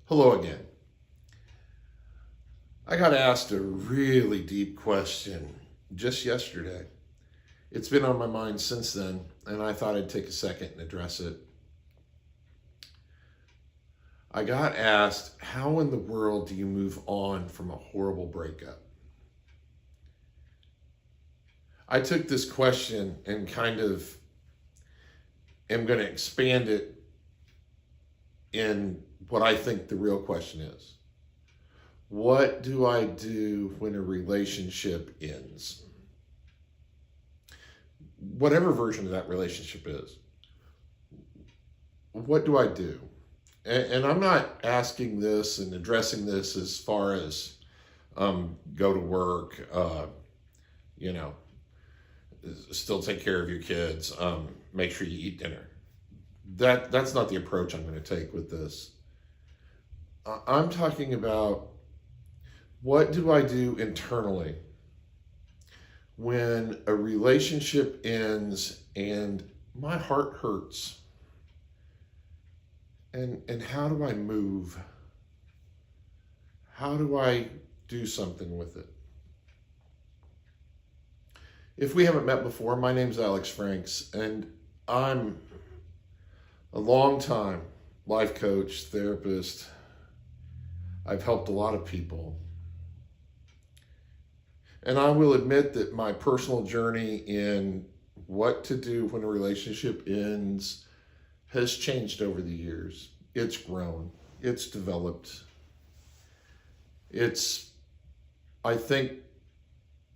Hello again. I got asked a really deep question just yesterday. It's been on my mind since then, and I thought I'd take a second and address it. I got asked, how in the world do you move on from a horrible breakup? I took this question and kind of am going to expand it in what I think the real question is. What do I do when a relationship ends? Whatever version of that relationship is, what do I do? And I'm not asking this and addressing this as far as go to work, you know, still take care of your kids, make sure you eat dinner. That's not the approach I'm going to take with this. I'm talking about, what do I do internally when a relationship ends and my heart hurts? And how do I move? How do I do something with it? If we haven't met before, my name's Alex Franks, and I'm a long-time life coach, therapist. I've helped a lot of people. And I will admit that my personal journey in what to do when a relationship ends has changed over the years. It's grown, it's developed. I think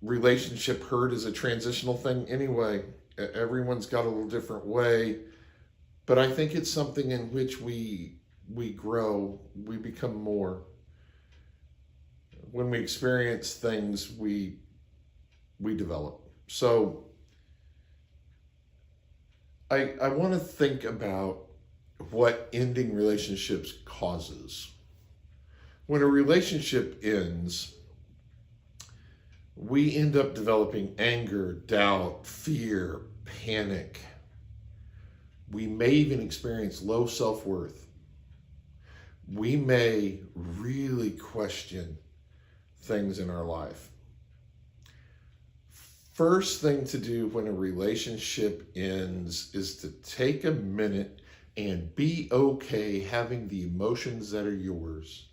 relationship hurt is a transitional thing anyway. Everyone's got a little different way, but I think it's something in which we grow, we become more. When we experience things, we develop. So I want to think about what ending relationships causes. When a relationship ends, we end up developing anger, doubt, fear, panic. We may even experience low self-worth. We may really question things in our life. First thing to do when a relationship ends is to take a minute and be okay having the emotions that are yours.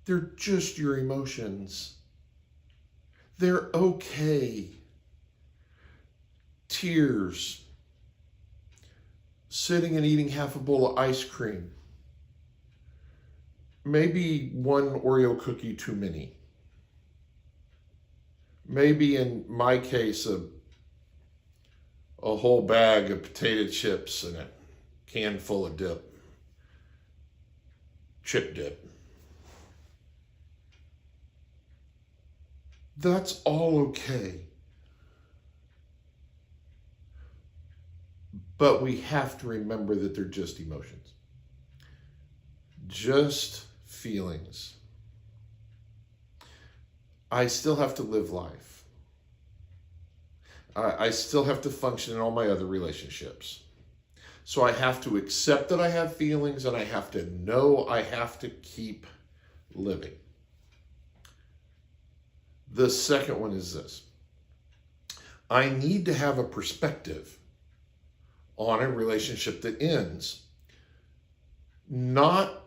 They're just your emotions. They're okay. Tears, sitting and eating half a bowl of ice cream, maybe one Oreo cookie too many. Maybe in my case, a whole bag of potato chips and a can full of dip, chip dip. That's all okay. But we have to remember that they're just emotions, just feelings. I still have to live life. I still have to function in all my other relationships. So I have to accept that I have feelings, and I have to know I have to keep living. The second one is this. I need to have a perspective on a relationship that ends. Not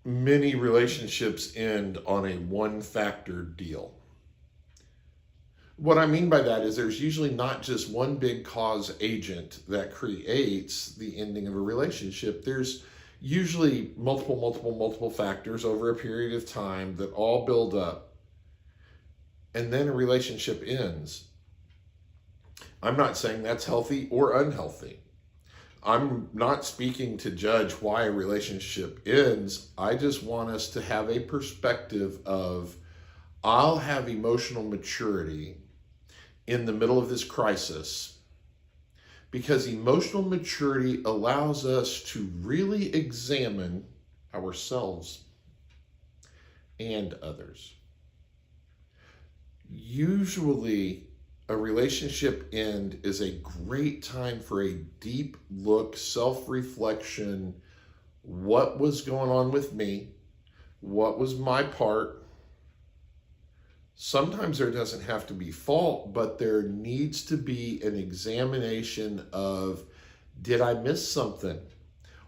many relationships end on a one-factor deal. What I mean by that is there's usually not just one big cause agent that creates the ending of a relationship. There's usually multiple factors over a period of time that all build up, and then a relationship ends. I'm not saying that's healthy or unhealthy. I'm not speaking to judge why a relationship ends. I just want us to have a perspective of, I'll have emotional maturity in the middle of this crisis, because emotional maturity allows us to really examine ourselves and others. Usually, a relationship end is a great time for a deep look, self-reflection. What was going on with me? What was my part? Sometimes there doesn't have to be fault, but there needs to be an examination of, did I miss something?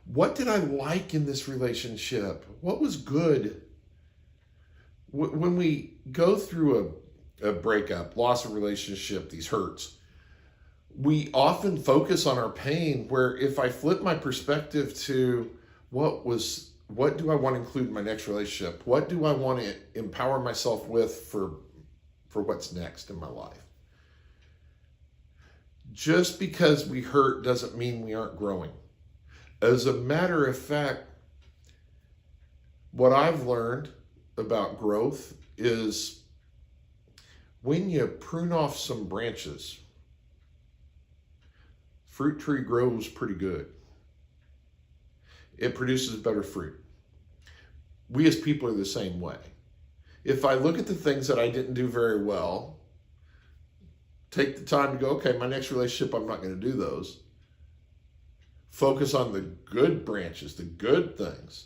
What did I like in this relationship? What was good? When we go through a breakup, loss of relationship, these hurts, we often focus on our pain, where if I flip my perspective to what do I want to include in my next relationship? What do I want to empower myself with for what's next in my life? Just because we hurt doesn't mean we aren't growing. As a matter of fact, what I've learned about growth is when you prune off some branches, fruit tree grows pretty good. It produces better fruit. We as people are the same way. If I look at the things that I didn't do very well, take the time to go, okay, my next relationship, I'm not going to do those. Focus on the good branches, the good things.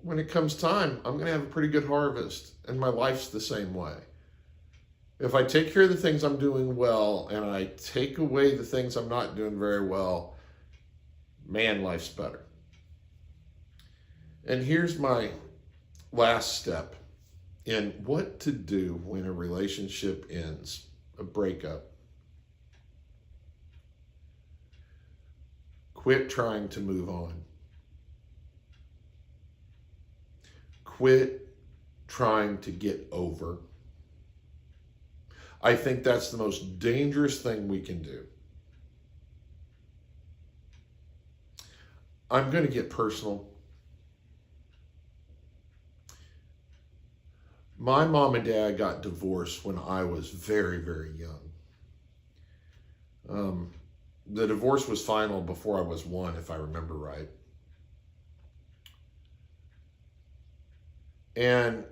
When it comes time, I'm going to have a pretty good harvest, and my life's the same way. If I take care of the things I'm doing well and I take away the things I'm not doing very well, man, life's better. And here's my last step in what to do when a relationship ends, a breakup. Quit trying to move on. Quit trying to get over. I think that's the most dangerous thing we can do. I'm going to get personal. My mom and dad got divorced when I was very, very young. The divorce was final before I was 1, if I remember right. And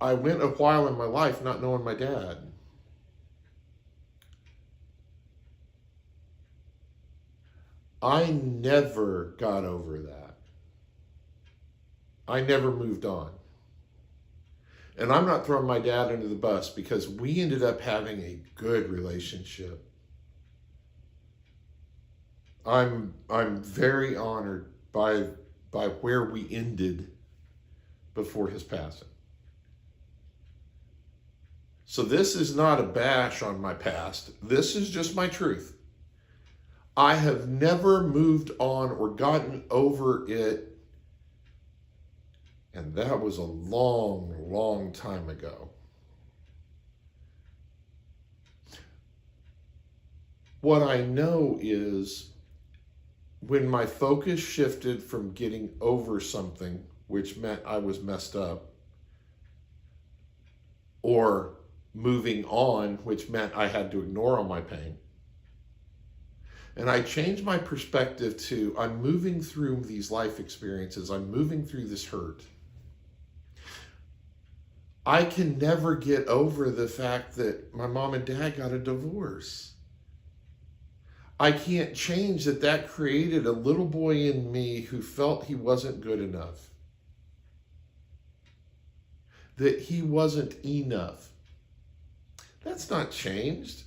I went a while in my life not knowing my dad. I never got over that. I never moved on. And I'm not throwing my dad under the bus, because we ended up having a good relationship. I'm very honored by where we ended before his passing. So this is not a bash on my past. This is just my truth. I have never moved on or gotten over it. And that was a long, long time ago. What I know is when my focus shifted from getting over something, which meant I was messed up, or moving on, which meant I had to ignore all my pain, and I changed my perspective to, I'm moving through these life experiences, I'm moving through this hurt. I can never get over the fact that my mom and dad got a divorce. I can't change that created a little boy in me who felt he wasn't good enough, that he wasn't enough. That's not changed.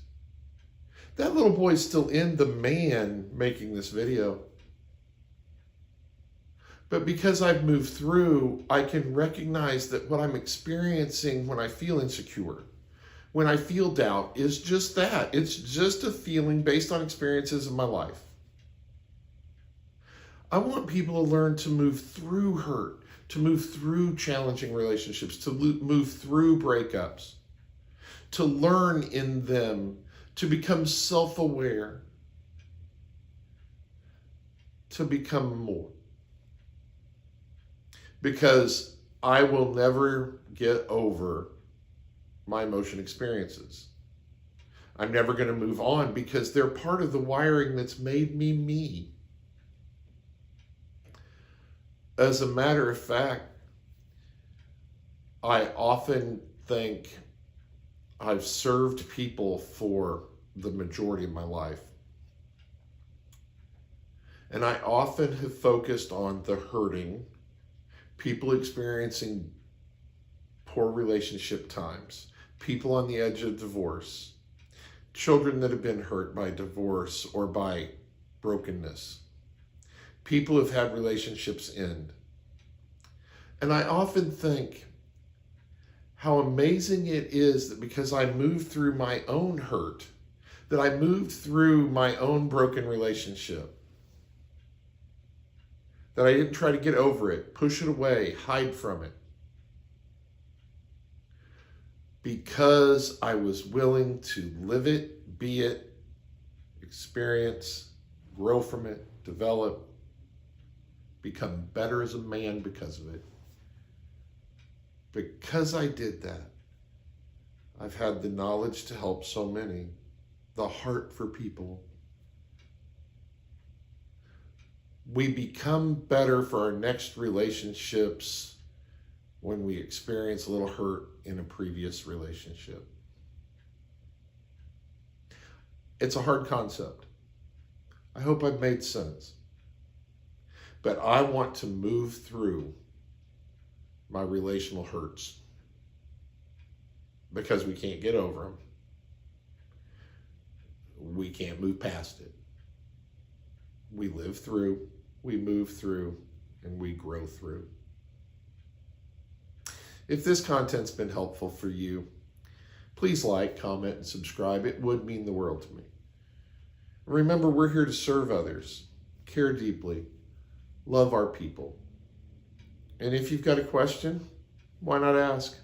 That little boy's still in the man making this video. But because I've moved through, I can recognize that what I'm experiencing when I feel insecure, when I feel doubt, is just that. It's just a feeling based on experiences in my life. I want people to learn to move through hurt, to move through challenging relationships, to move through breakups, to learn in them, to become self-aware, to become more. Because I will never get over my emotion experiences. I'm never going to move on because they're part of the wiring that's made me me. As a matter of fact, I often think I've served people for the majority of my life. And I often have focused on the hurting people experiencing poor relationship times, people on the edge of divorce, children that have been hurt by divorce or by brokenness, people who've had relationships end. And I often think how amazing it is that because I moved through my own hurt, that I moved through my own broken relationship, that I didn't try to get over it, push it away, hide from it. Because I was willing to live it, be it, experience, grow from it, develop, become better as a man because of it. Because I did that, I've had the knowledge to help so many, the heart for people. We become better for our next relationships when we experience a little hurt in a previous relationship. It's a hard concept. I hope I've made sense. But I want to move through my relational hurts because we can't get over them. We can't move past it. We live through, we move through, and we grow through. If this content's been helpful for you, please like, comment, and subscribe. It would mean the world to me. Remember, we're here to serve others, care deeply, love our people. And if you've got a question, why not ask?